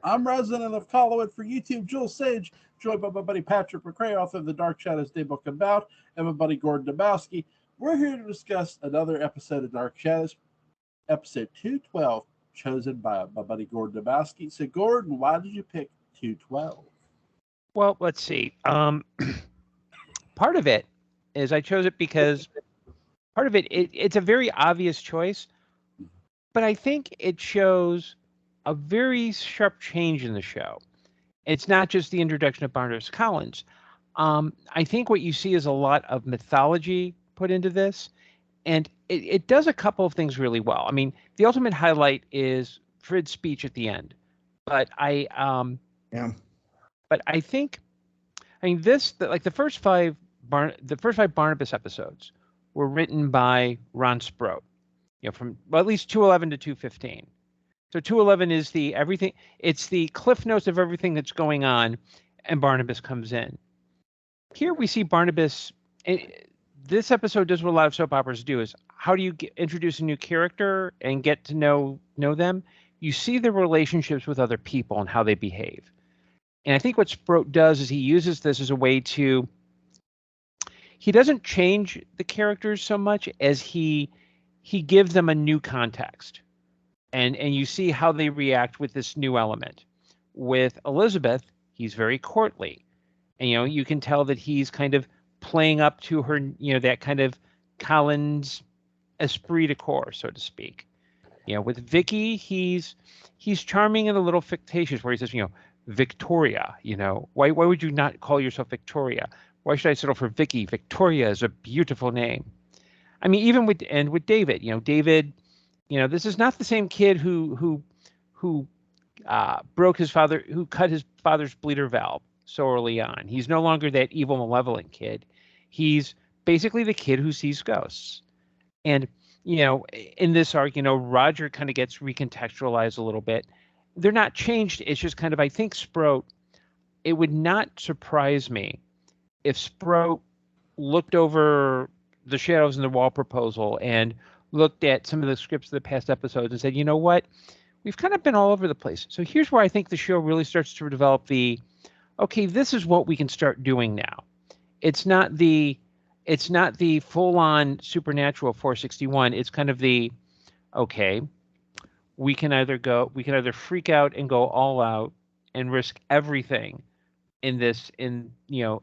I'm resident of Collinwood for YouTube, Joel Sage, joined by my buddy Patrick McCray, author of The Dark Shadows Daybook and Bout, and my buddy Gordon Dymowski. We're here to discuss another episode of Dark Shadows, episode 212, chosen by my buddy Gordon Dymowski. So, Gordon, why did you pick 212? Well, let's see. Part of it is I chose it because part of it's a very obvious choice, but I think it shows a very sharp change in the show. It's not just the introduction of Barnabas Collins. I think what you see is a lot of mythology put into this, and it does a couple of things really well. I mean, the ultimate highlight is Frid's speech at the end, but But I think, the first five Barnabas episodes were written by Ron Sproat, from at least 211 to 215. So 211 is it's the cliff notes of everything that's going on, and Barnabas comes in. Here we see Barnabas. This episode does what a lot of soap operas do: is how do you introduce a new character and get to know them? You see the relationships with other people and how they behave. And I think what Sproat does is he uses this as a way to. He doesn't change the characters so much as he gives them a new context. And you see how they react with this new element. With Elizabeth, he's very courtly. And, you can tell that he's kind of playing up to her, that kind of Collins esprit de corps, so to speak. With Vicky, he's charming and a little fictitious, where he says, Victoria, why would you not call yourself Victoria? Why should I settle for Vicky? Victoria is a beautiful name. I mean, even with David, David, this is not the same kid who broke his father, who cut his father's bleeder valve so early on. He's no longer that evil, malevolent kid. He's basically the kid who sees ghosts. And, in this arc, Roger kind of gets recontextualized a little bit. They're not changed. It's just kind of, I think Sproat, it would not surprise me if Sproat looked over the Shadows in the Wall proposal and looked at some of the scripts of the past episodes and said, you know what, we've kind of been all over the place. So here's where I think the show really starts to develop okay, this is what we can start doing now. It's not the full-on supernatural 461. It's kind of okay, we can either freak out and go all out and risk everything in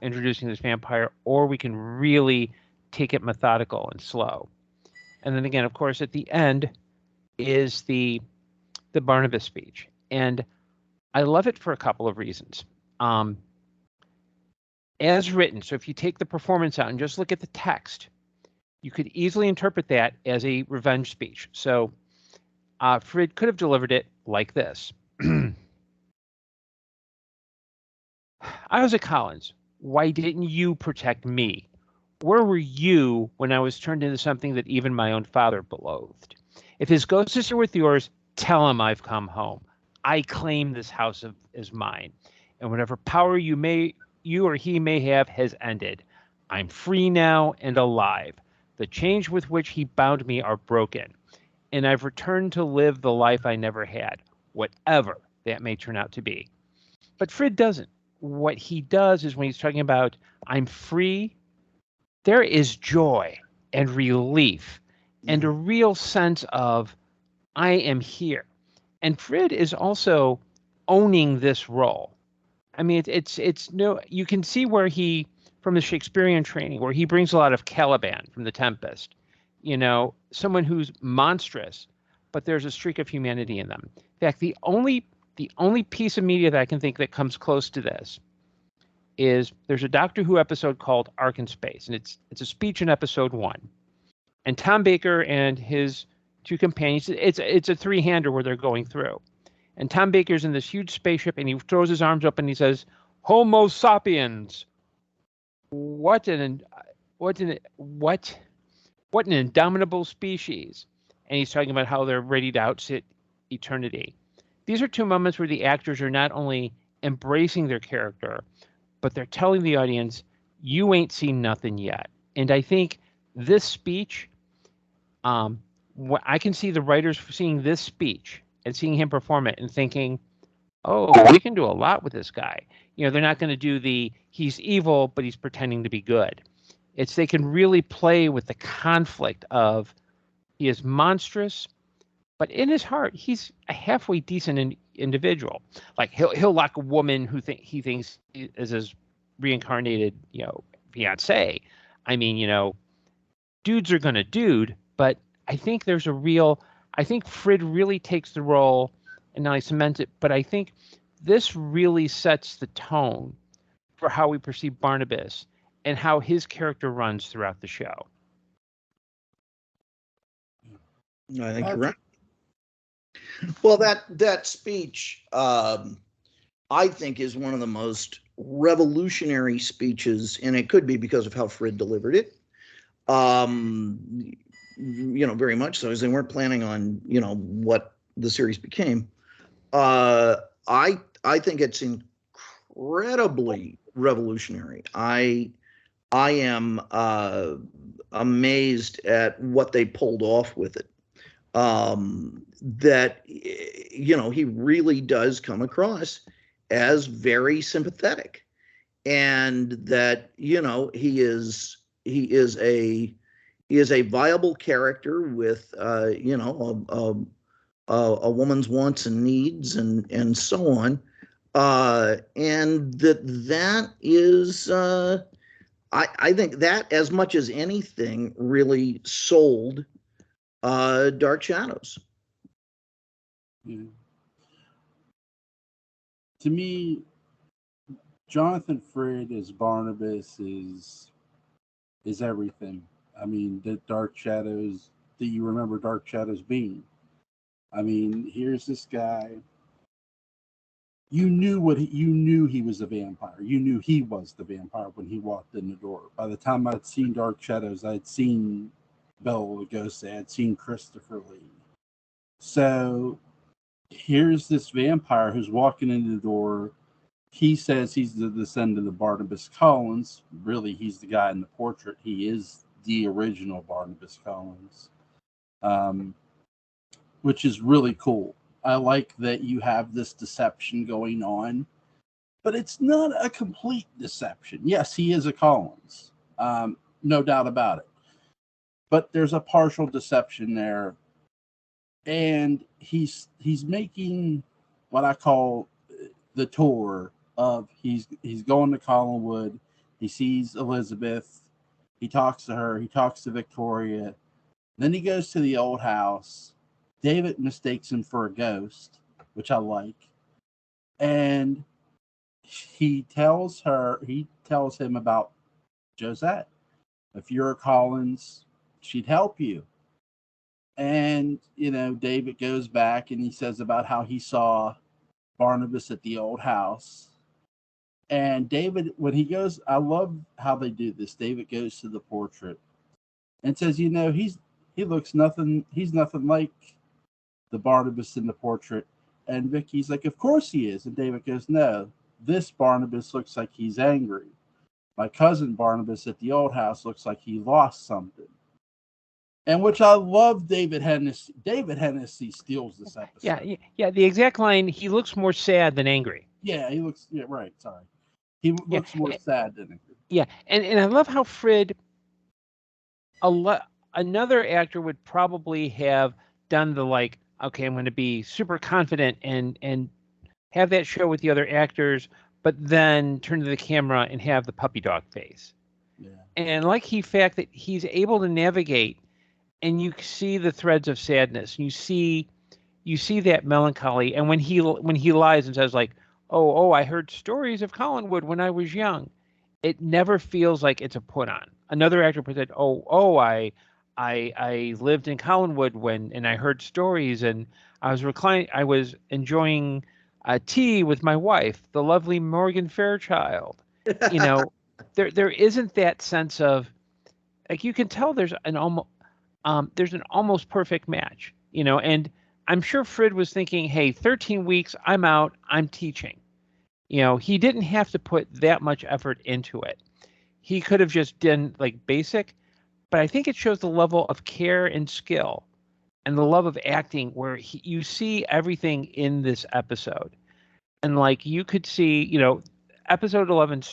introducing this vampire, or we can really take it methodical and slow. And then again, of course, at the end is the Barnabas speech. And I love it for a couple of reasons. As written, so if you take the performance out and just look at the text, you could easily interpret that as a revenge speech. So Frid could have delivered it like this. I was at Collins. Why didn't you protect me? Where were you when I was turned into something that even my own father loathed? If his ghost is here with yours, tell him I've come home. I claim this house as mine. And whatever power you or he may have has ended. I'm free now and alive. The chains with which he bound me are broken. And I've returned to live the life I never had, whatever that may turn out to be. But Frid doesn't. What he does is when he's talking about, I'm free, there is joy and relief and a real sense of, I am here. And Frid is also owning this role. I mean, you can see where from the Shakespearean training, where he brings a lot of Caliban from The Tempest, someone who's monstrous, but there's a streak of humanity in them. In fact, the only piece of media that I can think that comes close to this is there's a Doctor Who episode called Ark in Space, and it's a speech in episode 1. And Tom Baker and his two companions, it's a three-hander where they're going through. And Tom Baker's in this huge spaceship, and he throws his arms up and he says, Homo sapiens. What an indomitable species. And he's talking about how they're ready to outsit eternity. These are two moments where the actors are not only embracing their character, but they're telling the audience, you ain't seen nothing yet. And I think this speech, I can see the writers seeing this speech and seeing him perform it and thinking, oh, we can do a lot with this guy. They're not going to do the he's evil, but he's pretending to be good. It's they can really play with the conflict of he is monstrous, but in his heart, he's a halfway decent individual. Like he'll lock a woman who he thinks is his reincarnated, fiance. I mean, dudes are gonna dude, but I think there's a real. I think Frid really takes the role, and now I cement it. But I think this really sets the tone for how we perceive Barnabas and how his character runs throughout the show. I think you're right. Well, that speech, I think, is one of the most revolutionary speeches, and it could be because of how Frid delivered it. Very much so, as they weren't planning on, what the series became. I think it's incredibly revolutionary. I am amazed at what they pulled off with it. That he really does come across as very sympathetic, and that he is a viable character with a woman's wants and needs and so on, and that is I think that, as much as anything, really sold Dark Shadows. Yeah. To me, Jonathan Frid as Barnabas is everything. I mean, the Dark Shadows that you remember Dark Shadows being. I mean, here's this guy. You knew he was a vampire. You knew he was the vampire when he walked in the door. By the time I'd seen Dark Shadows, I'd seen Bela Lugosi, I'd seen Christopher Lee. So here's this vampire who's walking into the door. He says he's the descendant of Barnabas Collins. Really, he's the guy in the portrait. He is the original Barnabas Collins, which is really cool. I like that you have this deception going on, but it's not a complete deception. Yes, he is a Collins, no doubt about it. But there's a partial deception there, and he's making what I call the tour of he's going to Collinwood. He sees Elizabeth. He talks to her. He talks to Victoria. Then he goes to the old house. David mistakes him for a ghost, which I like. And he tells him about Josette. If you're a Collins, she'd help you. And, David goes back and he says about how he saw Barnabas at the old house. And David, when he goes, I love how they do this. David goes to the portrait and says, he looks nothing, he's nothing like the Barnabas in the portrait. And Vicky's like, of course he is. And David goes, no, this Barnabas looks like he's angry. My cousin Barnabas at the old house looks like he lost something. And which I love David Hennessy. David Hennessy steals this episode. Yeah. The exact line, he looks more sad than angry. Yeah, he looks, right, sorry. He looks more sad than angry. Yeah, and I love how Frid, another actor would probably have done the okay, I'm going to be super confident and have that show with the other actors, but then turn to the camera and have the puppy dog face. Yeah. And the fact that he's able to navigate, and you see the threads of sadness, and you see that melancholy, and when he lies and says oh, I heard stories of Collinwood when I was young, it never feels like it's a put on. Another actor said, I lived in Collinwood and I heard stories, and I was enjoying tea with my wife, the lovely Morgan Fairchild. There isn't that sense of, you can tell there's an almost perfect match, and I'm sure Frid was thinking, hey, 13 weeks, I'm out, I'm teaching. He didn't have to put that much effort into it. He could have just done basic, but I think it shows the level of care and skill and the love of acting where you see everything in this episode. And like you could see, episode 11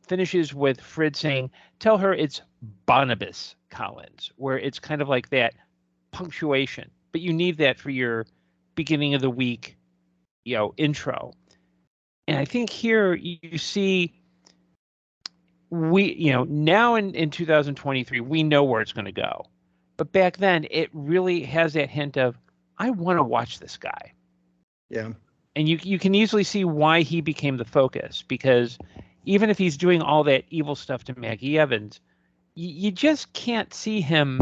finishes with Frid saying, "Tell her it's Barnabas Collins," where it's kind of like that punctuation, but you need that for your beginning of the week, intro. And I think here you see now in 2023, we know where it's going to go. But back then, it really has that hint of, I want to watch this guy. Yeah. And you can easily see why he became the focus, because even if he's doing all that evil stuff to Maggie Evans, you just can't see him.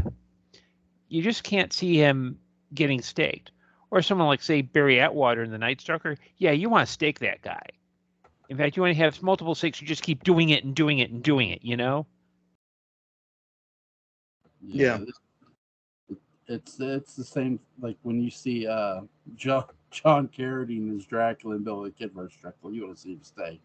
You just can't see him getting staked. Or someone like, say, Barry Atwater in The Night Stalker. Yeah, you want to stake that guy. In fact, you want to have multiple stakes. You just keep doing it and doing it and doing it, Yeah. It's the same, like when you see John Carradine as Dracula and Bill the Kid versus Dracula, you want to see him stay.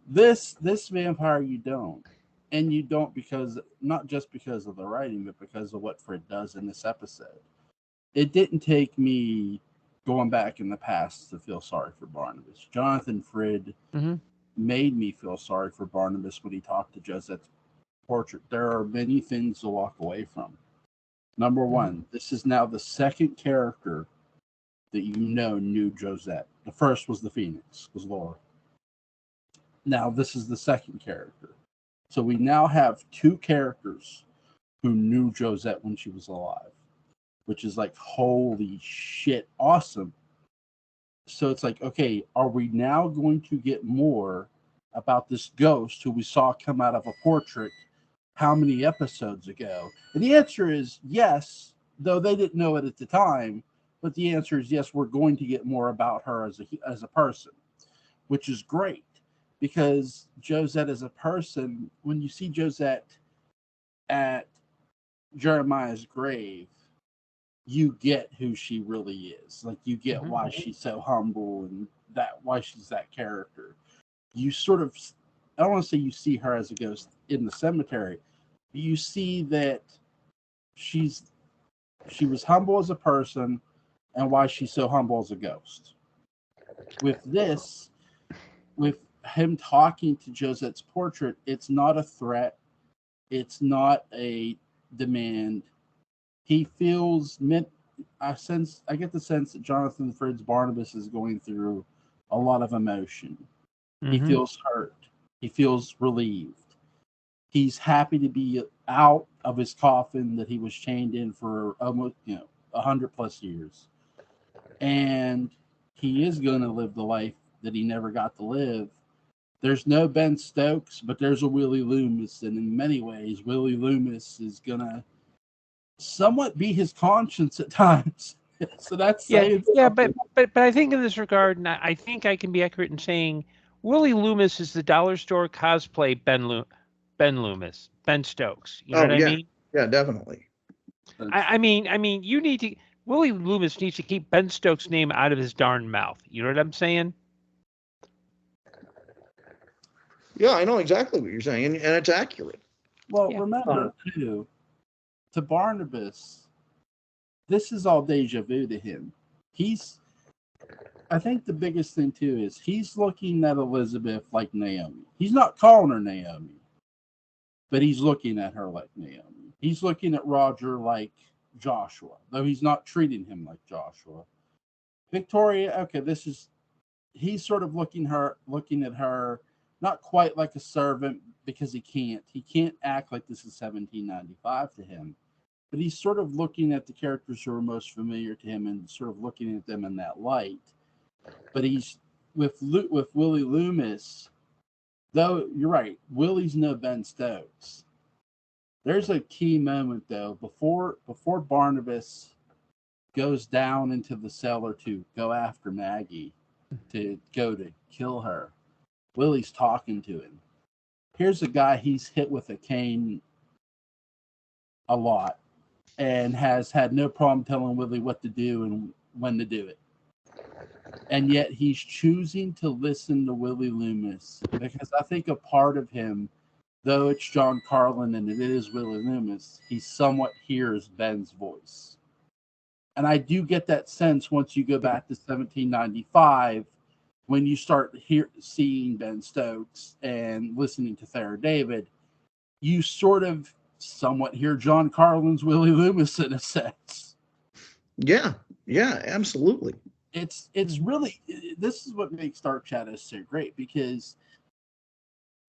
This vampire you don't. And you don't because, not just because of the writing, but because of what Frid does in this episode. It didn't take me going back in the past to feel sorry for Barnabas. Jonathan Frid made me feel sorry for Barnabas when he talked to Josette's portrait. There are many things to walk away from. Number one, this is now the second character that knew Josette. The first was the Phoenix, was Laura. Now this is the second character. So we now have two characters who knew Josette when she was alive, which is like, holy shit, awesome. So it's like, okay, are we now going to get more about this ghost who we saw come out of a portrait how many episodes ago? And the answer is yes, though they didn't know it at the time. But the answer is yes, we're going to get more about her as a person, which is great. Because Josette as a person, when you see Josette at Jeremiah's grave, you get who she really is. Like, you get why she's so humble and why she's that character. You sort of, I don't want to say you see her as a ghost in the cemetery, but you see that she was humble as a person and why she's so humble as a ghost. With this, with him talking to Josette's portrait, it's not a threat. It's not a demand. He feels I get the sense that Jonathan Frid's Barnabas is going through a lot of emotion. He feels hurt. He feels relieved. He's happy to be out of his coffin that he was chained in for almost 100+ years, and he is going to live the life that he never got to live. There's no Ben Stokes, but there's a Willie Loomis, and in many ways, Willie Loomis is going to somewhat be his conscience at times. So that's saying but I think in this regard, and I think I can be accurate in saying Willie Loomis is the dollar store cosplay Ben Loomis, Ben Stokes. You know what I mean? Yeah, definitely. I mean, Willie Loomis needs to keep Ben Stokes' name out of his darn mouth. You know what I'm saying? Yeah, I know exactly what you're saying, and it's accurate. Well, remember, too, to Barnabas, this is all deja vu to him. I think the biggest thing, too, is he's looking at Elizabeth like Naomi. He's not calling her Naomi, but he's looking at her like Naomi. He's looking at Roger like Joshua, though he's not treating him like Joshua. Victoria, okay, he's sort of looking at her not quite like a servant, because he can't act like this is 1795 to him, but he's sort of looking at the characters who are most familiar to him and sort of looking at them in that light. But he's with Willie Loomis, though you're right, Willie's no Ben Stokes. There's a key moment though before Barnabas goes down into the cellar to go after Maggie, to go to kill her. Willie's talking to him. Here's a guy he's hit with a cane a lot and has had no problem telling Willie what to do and when to do it. And yet he's choosing to listen to Willie Loomis, because I think a part of him, though it's John Carlin and it is Willie Loomis, he somewhat hears Ben's voice. And I do get that sense once you go back to 1795, when you start seeing Ben Stokes and listening to Thayer David, you sort of somewhat hear John Carlin's Willie Loomis in a sense. Yeah, absolutely. It's really, this is what makes Dark Shadows so great, because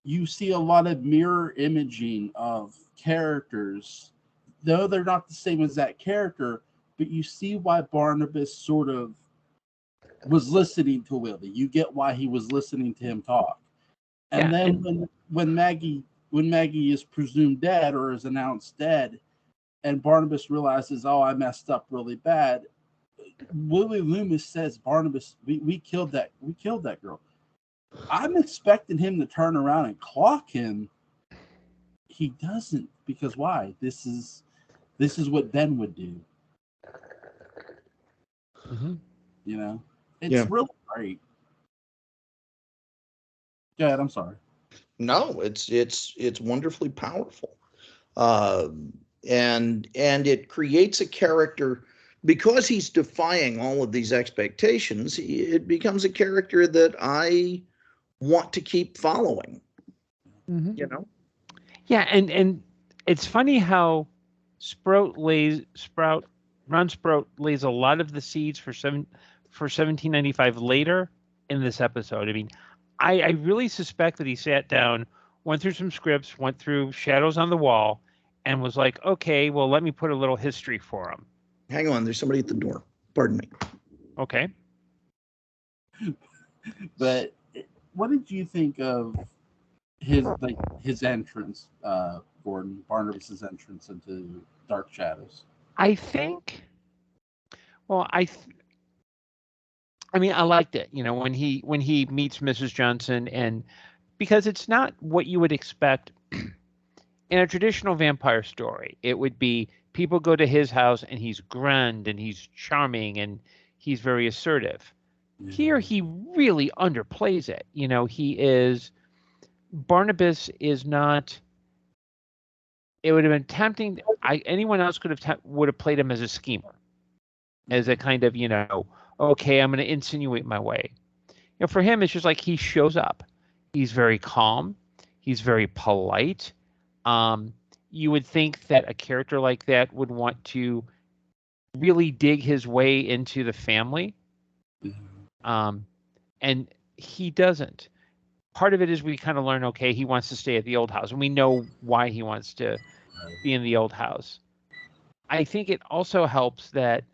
you see a lot of mirror imaging of characters, though they're not the same as that character, but you see why Barnabas sort of was listening to Willie. You get why he was listening to him talk. And then when Maggie is presumed dead or is announced dead, and Barnabas realizes, oh, I messed up really bad, Willie Loomis says, Barnabas, we killed that girl. I'm expecting him to turn around and clock him. He doesn't, because why? This is what Ben would do. Mm-hmm. You know, it's really great. Go ahead. I'm sorry. No, it's wonderfully powerful, and it creates a character, because he's defying all of these expectations. It becomes a character that I want to keep following. Mm-hmm. You know. Yeah, and it's funny how Ron Sprout lays a lot of the seeds for 1795 later in this episode. I mean, I really suspect that he sat down, went through some scripts, went through Shadows on the Wall, and was like, okay, well, let me put a little history for him. Hang on, there's somebody at the door. Pardon me. Okay. But what did you think of his entrance, Gordon Barnabas's entrance into Dark Shadows? I think. Well, I mean, I liked it. You know, when he meets Mrs. Johnson, and because it's not what you would expect in a traditional vampire story. It would be people go to his house and he's grand and he's charming and he's very assertive. Yeah. Here he really underplays it. You know, Barnabas is not. It would have been tempting. Anyone else would have played him as a schemer, as a kind of, you know, okay, I'm going to insinuate my way. You know, for him, it's just like he shows up. He's very calm. He's very polite. You would think that a character like that would want to really dig his way into the family. And he doesn't. Part of it is we kind of learn, okay, he wants to stay at the old house, and we know why he wants to be in the old house. I think it also helps that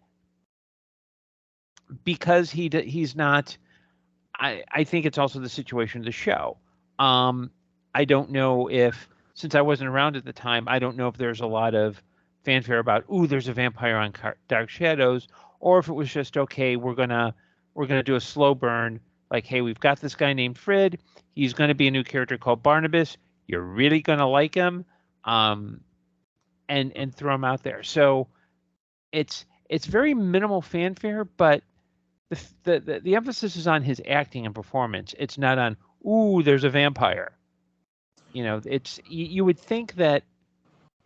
because he's not, I think it's also the situation of the show. I don't know if, since I wasn't around at the time, I don't know if there's a lot of fanfare about, ooh, there's a vampire on Dark Shadows, or if it was just, okay, we're gonna do a slow burn, like, hey, we've got this guy named Fred. He's going to be a new character called Barnabas. You're really going to like him, and throw him out there. So it's very minimal fanfare, but the emphasis is on his acting and performance. It's not on, ooh, there's a vampire. You know, it's, you would think that,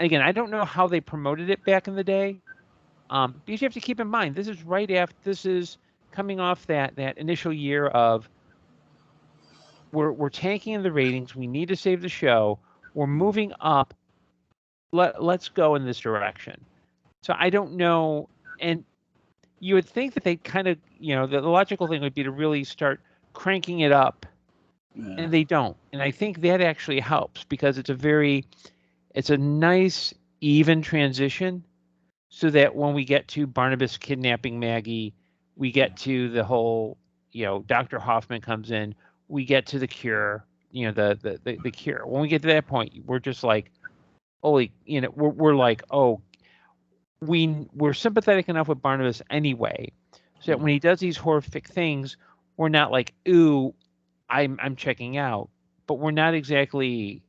again, I don't know how they promoted it back in the day, because you have to keep in mind, this is coming off that initial year of, we're tanking in the ratings, we need to save the show, we're moving up, let's go in this direction. So I don't know, and you would think that they kind of, you know, the logical thing would be to really start cranking it up. Yeah. And they don't. And I think that actually helps, because it's a nice, even transition, so that when we get to Barnabas kidnapping Maggie, we get to the whole, you know, Dr. Hoffman comes in, we get to the cure, you know, the cure. When we get to that point, we're just like, holy, you know, we're like, oh, we're sympathetic enough with Barnabas anyway, so that when he does these horrific things, we're not like, ooh, I'm checking out, but we're not exactly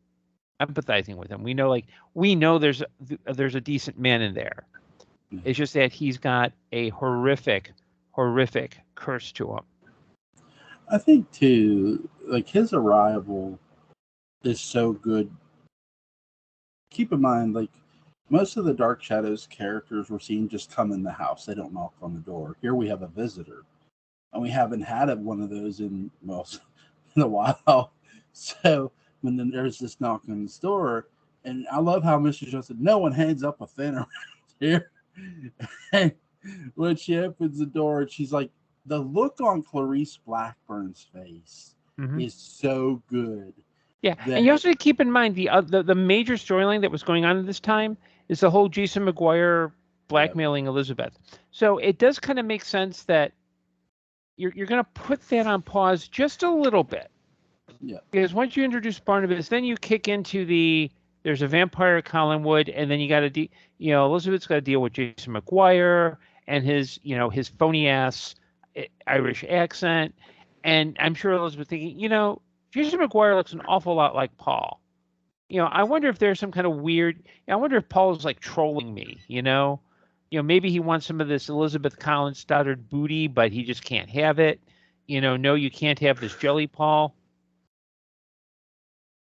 empathizing with him. We know there's a decent man in there. It's just that he's got a horrific curse to him. I think too, like, his arrival is so good. Keep in mind, like, most of the Dark Shadows characters we're seeing just come in the house. They don't knock on the door. Here we have a visitor, and we haven't had one of those in in a while. So when then there's this knock on the door, and I love how Mr. Jones said, "No one hangs up a fin around here." And when she opens the door, and she's like, the look on Clarice Blackburn's face is so good. Yeah, and you also keep in mind the major storyline that was going on at this time is the whole Jason McGuire blackmailing Elizabeth. So it does kind of make sense that you're going to put that on pause just a little bit. Yeah. Because once you introduce Barnabas, then you kick into there's a vampire at Collinwood, and then you got to Elizabeth's got to deal with Jason McGuire and his phony ass Irish accent, and I'm sure Elizabeth thinking, Jason McGuire looks an awful lot like Paul. I wonder if there's some kind of weird. I wonder if Paul is like trolling me. Maybe he wants some of this Elizabeth Collins Stoddard booty, but he just can't have it. No, you can't have this jelly, Paul.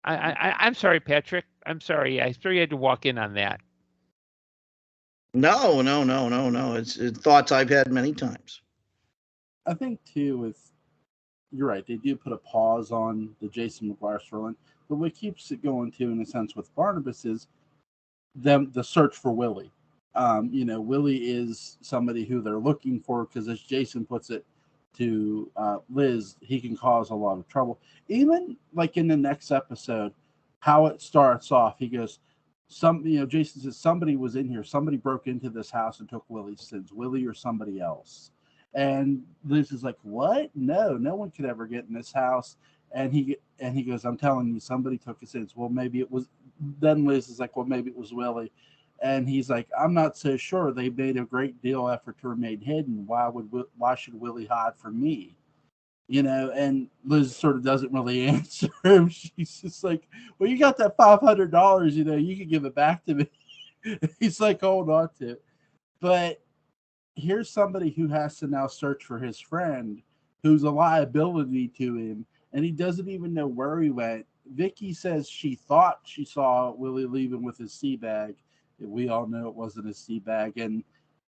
I'm sorry, Patrick. I'm sorry. I sure you had to walk in on that. No. It's thoughts I've had many times. I think too, you're right. They do put a pause on the Jason McGuire storyline, but what keeps it going too, in a sense, with Barnabas is the search for Willie. Willie is somebody who they're looking for because, as Jason puts it to Liz, he can cause a lot of trouble. Even like in the next episode, how it starts off, he goes, Jason says somebody was in here, somebody broke into this house and took Willie's sins, Willie or somebody else. And Liz is like, what? No one could ever get in this house. And he goes, I'm telling you, somebody took his sins. Well, maybe it was. Then Liz is like, well, maybe it was Willie. And he's like, I'm not so sure. They made a great deal effort to remain hidden. Why should Willie hide from me? And Liz sort of doesn't really answer him. She's just like, well, you got that $500, you can give it back to me. He's like, hold on to it. But here's somebody who has to now search for his friend who's a liability to him, and he doesn't even know where he went. Vicky says she thought she saw Willie leaving with his sea bag. We all know it wasn't his sea bag, and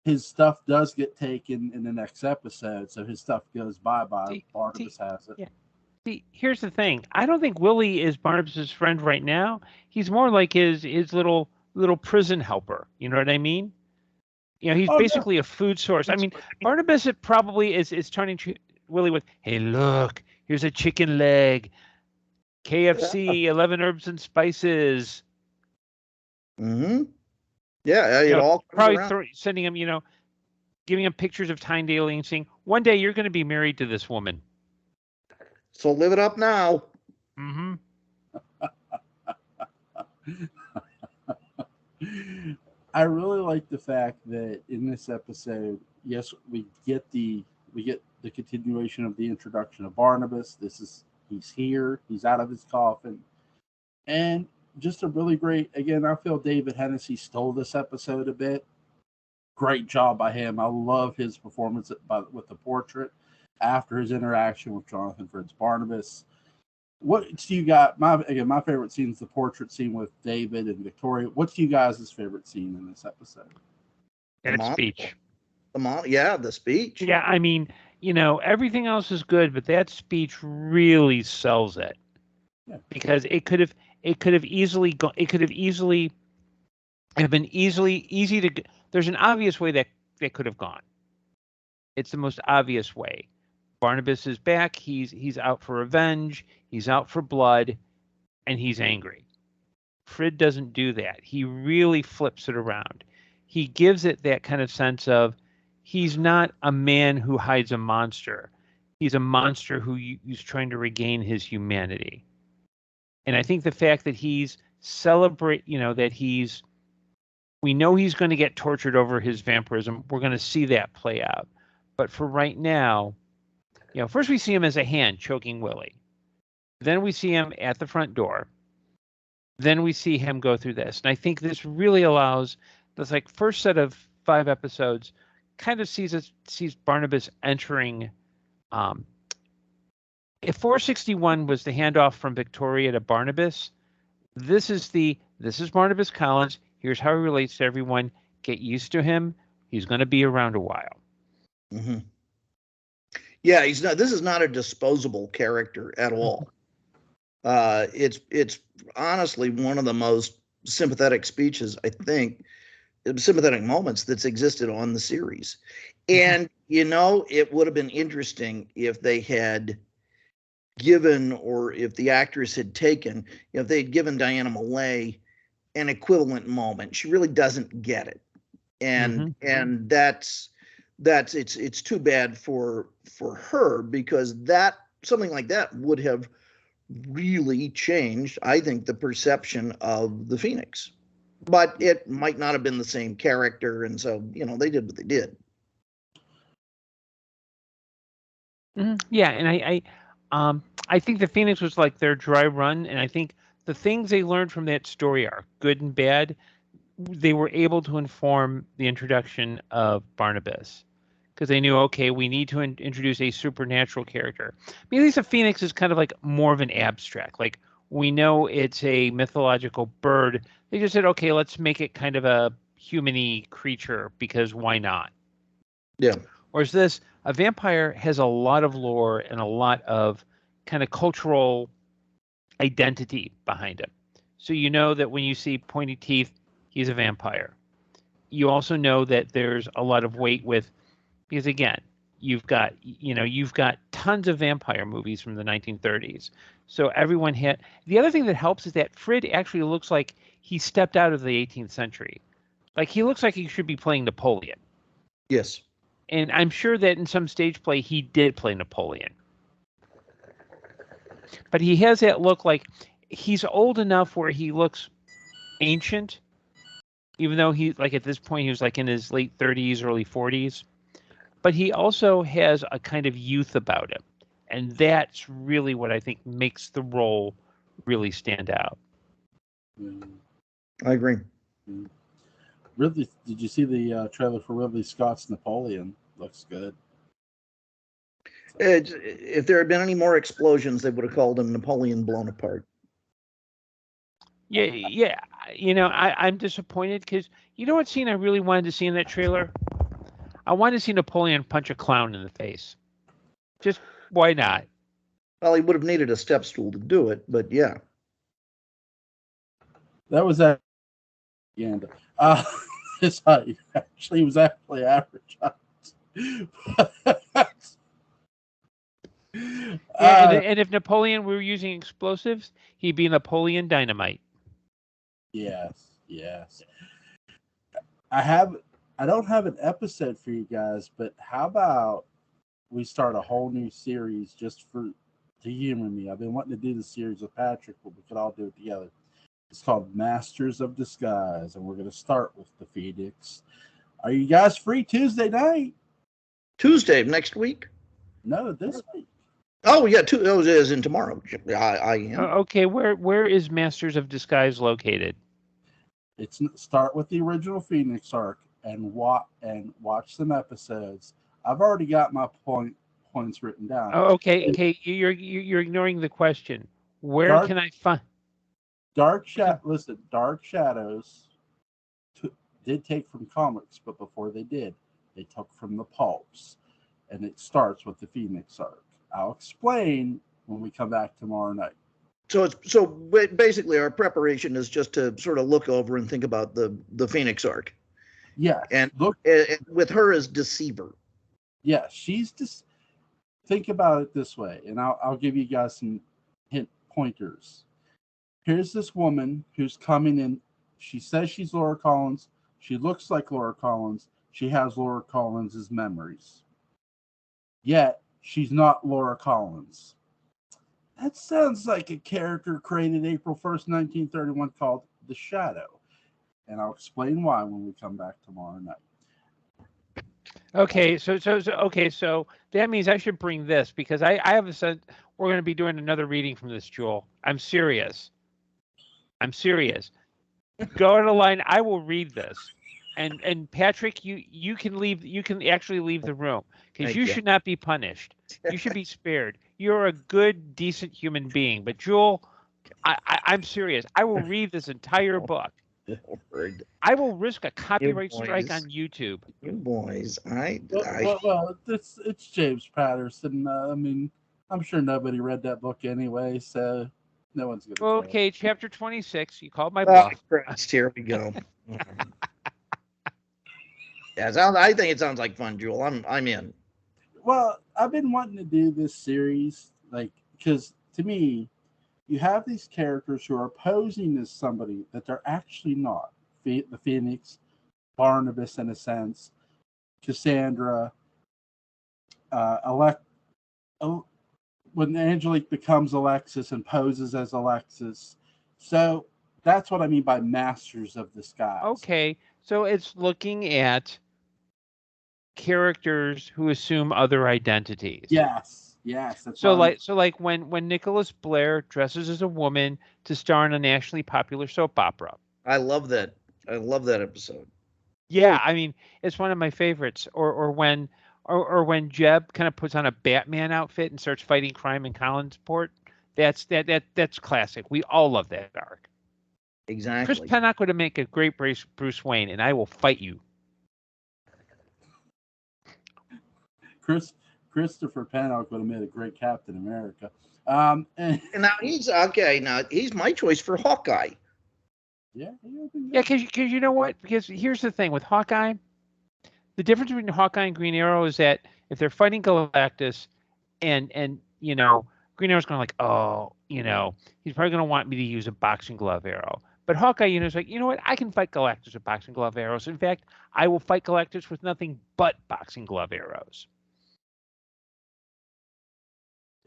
his stuff does get taken in the next episode, so his stuff goes bye-bye. Barnabas has it. Yeah. See, here's the thing. I don't think Willie is Barnabas's friend right now. He's more like his little prison helper. You know what I mean? He's basically a food source. I mean, Barnabas probably is turning to Willie with, hey, look, here's a chicken leg, KFC, 11 herbs and spices. Mm-hmm. Yeah, it all probably sending him, giving him pictures of Tyndale and saying, one day you're going to be married to this woman. So live it up now. Mm-hmm. I really like the fact that in this episode, yes, we get the continuation of the introduction of Barnabas. He's here, he's out of his coffin, and just a really great. Again, I feel David Hennessy stole this episode a bit. Great job by him. I love his performance with the portrait after his interaction with Jonathan Fritz Barnabas. What do you got? My favorite scene is the portrait scene with David and Victoria. What's you guys' favorite scene in this episode? That speech. The speech. Yeah, I mean, everything else is good, but that speech really sells it. Yeah. Because it could have easily been easy to. There's an obvious way that could have gone. It's the most obvious way. Barnabas is back. He's out for revenge. He's out for blood, and he's angry. Frid doesn't do that. He really flips it around. He gives it that kind of sense of he's not a man who hides a monster. He's a monster who's trying to regain his humanity. And I think the fact that he's we know he's going to get tortured over his vampirism. We're going to see that play out. But for right now, first we see him as a hand choking Willie. Then we see him at the front door. Then we see him go through this. And I think this really allows this first set of 5 episodes kind of sees Barnabas entering. If 461 was the handoff from Victoria to Barnabas, this is Barnabas Collins. Here's how he relates to everyone. Get used to him. He's going to be around a while. Mm-hmm. Yeah, he's not. This is not a disposable character at all. It's honestly one of the most sympathetic speeches, I think, sympathetic moments that's existed on the series. And it would have been interesting if they had given, or if the actress had taken, if they'd given Diana Malay an equivalent moment. She really doesn't get it, and that's it's too bad for her, because that something like that would have really changed, I think, the perception of the Phoenix. But it might not have been the same character, and so they did what they did. Yeah, and I think the Phoenix was like their dry run, and I think the things they learned from that story are good and bad. They were able to inform the introduction of Barnabas, because they knew, okay, we need to introduce a supernatural character. I mean, at least the Phoenix is kind of like more of an abstract. Like, we know it's a mythological bird. They just said, okay, let's make it kind of a human-y creature, because why not? Yeah. Whereas this, a vampire has a lot of lore and a lot of kind of cultural identity behind him. So you know that when you see pointy teeth, he's a vampire. You also know that there's a lot of weight with, because again, you've got tons of vampire movies from the 1930s. So everyone had. The other thing that helps is that Frid actually looks like he stepped out of the 18th century. Like, he looks like he should be playing Napoleon. Yes. And I'm sure that in some stage play he did play Napoleon. But he has that look, like he's old enough where he looks ancient, even though he, like, at this point he was like in his late 30s, early 40s. But he also has a kind of youth about him. And that's really what I think makes the role really stand out. I agree. Ridley, did you see the trailer for Ridley Scott's Napoleon? Looks good. If there had been any more explosions, they would have called him Napoleon Blown Apart. Yeah. I'm disappointed, because you know what scene I really wanted to see in that trailer? I wanted to see Napoleon punch a clown in the face. Just, why not? Well, he would have needed a step stool to do it, but yeah. That was that. Actually, he was actually average. And if Napoleon were using explosives, he'd be Napoleon Dynamite. Yes. I don't have an episode for you guys, but how about we start a whole new series just to humor me? I've been wanting to do the series with Patrick, but we could all do it together. It's called Masters of Disguise, and we're going to start with the Phoenix. Are you guys free Tuesday night? Tuesday next week? No, this week. Oh, yeah, it is in tomorrow. I am. Okay, where is Masters of Disguise located? It's start with the original Phoenix arc and watch some episodes. I've already got my points written down. Oh, okay. You're ignoring the question. Where can I find Dark Shadows did take from comics, but before they did, they took from the pulps, and it starts with the Phoenix arc. I'll explain when we come back tomorrow night. So basically, our preparation is just to sort of look over and think about the Phoenix arc. Yeah, and with her as deceiver. Yeah, she's just. Think about it this way, and I'll give you guys some pointers. Here's this woman who's coming in. She says she's Laura Collins. She looks like Laura Collins. She has Laura Collins' memories. Yet, she's not Laura Collins. That sounds like a character created April 1st, 1931 called The Shadow. And I'll explain why when we come back tomorrow night. Okay, so that means I should bring this, because I have a sense we're going to be doing another reading from this, Jewel. I'm serious. Go on the line. I will read this, and Patrick, you can leave. You can actually leave the room, because you should not be punished. You should be spared. You're a good, decent human being. But Jewel, I'm serious. I will read this entire book. Lord. I will risk a You copyright strike boys. on YouTube. You boys. Well, it's James Patterson. I mean, I'm sure nobody read that book anyway, so no one's gonna care. Okay, chapter 26. You called my Oh, bluff. Christ, here we go. Yeah, I think it sounds like fun, Jewel. I'm in. Well, I've been wanting to do this series, like, because to me, you have these characters who are posing as somebody that they're actually not. The Phoenix, Barnabas, in a sense, Cassandra, when Angelique becomes Alexis and poses as Alexis. So that's what I mean by masters of disguise. Okay, so it's looking at characters who assume other identities. Yes. That's like when Nicholas Blair dresses as a woman to star in a nationally popular soap opera. I love that. I love that episode. Yeah, I mean, it's one of my favorites. Or when Jeb kind of puts on a Batman outfit and starts fighting crime in Collinsport. That's classic. We all love that arc. Exactly. Chris Pennock would make a great Bruce Wayne, and I will fight you. Christopher Pennock would have made a great Captain America. And now he's okay. Now he's my choice for Hawkeye. Yeah, because you know what? Because here's the thing with Hawkeye, the difference between Hawkeye and Green Arrow is that if they're fighting Galactus, and Green Arrow's going he's probably going to want me to use a boxing glove arrow. But Hawkeye, is like, you know what? I can fight Galactus with boxing glove arrows. In fact, I will fight Galactus with nothing but boxing glove arrows.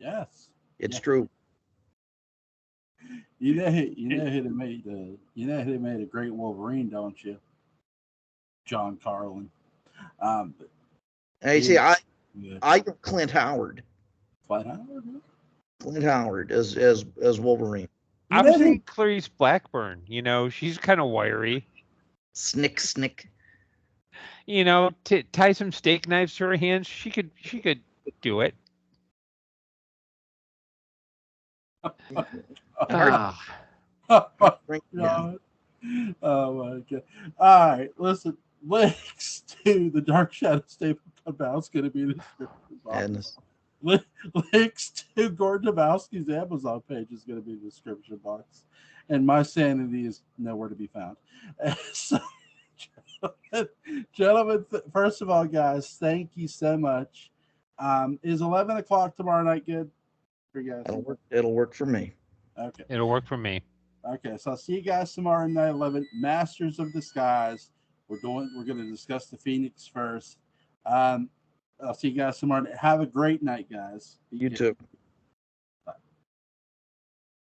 Yes, it's true. You know who made a great Wolverine, don't you? John Carlin. Hey, see, I think Clint Howard. Clint Howard as Wolverine. I was thinking Clarice Blackburn. She's kind of wiry. Snick. Tie some steak knives to her hands. She could do it. Oh my God. All right, listen. Links to the Dark Shadow Staple About is going to be in the description box. Links to Gordon Dymowski's Amazon page is going to be in the description box. And my sanity is nowhere to be found. So, gentlemen, first of all, guys, thank you so much. Is 11 o'clock tomorrow night good for you guys? It'll work for me. Okay. It'll work for me. Okay, so I'll see you guys tomorrow night, 11. Masters of Disguise. We're going to discuss the Phoenix first. I'll see you guys tomorrow night. Have a great night, guys. You too.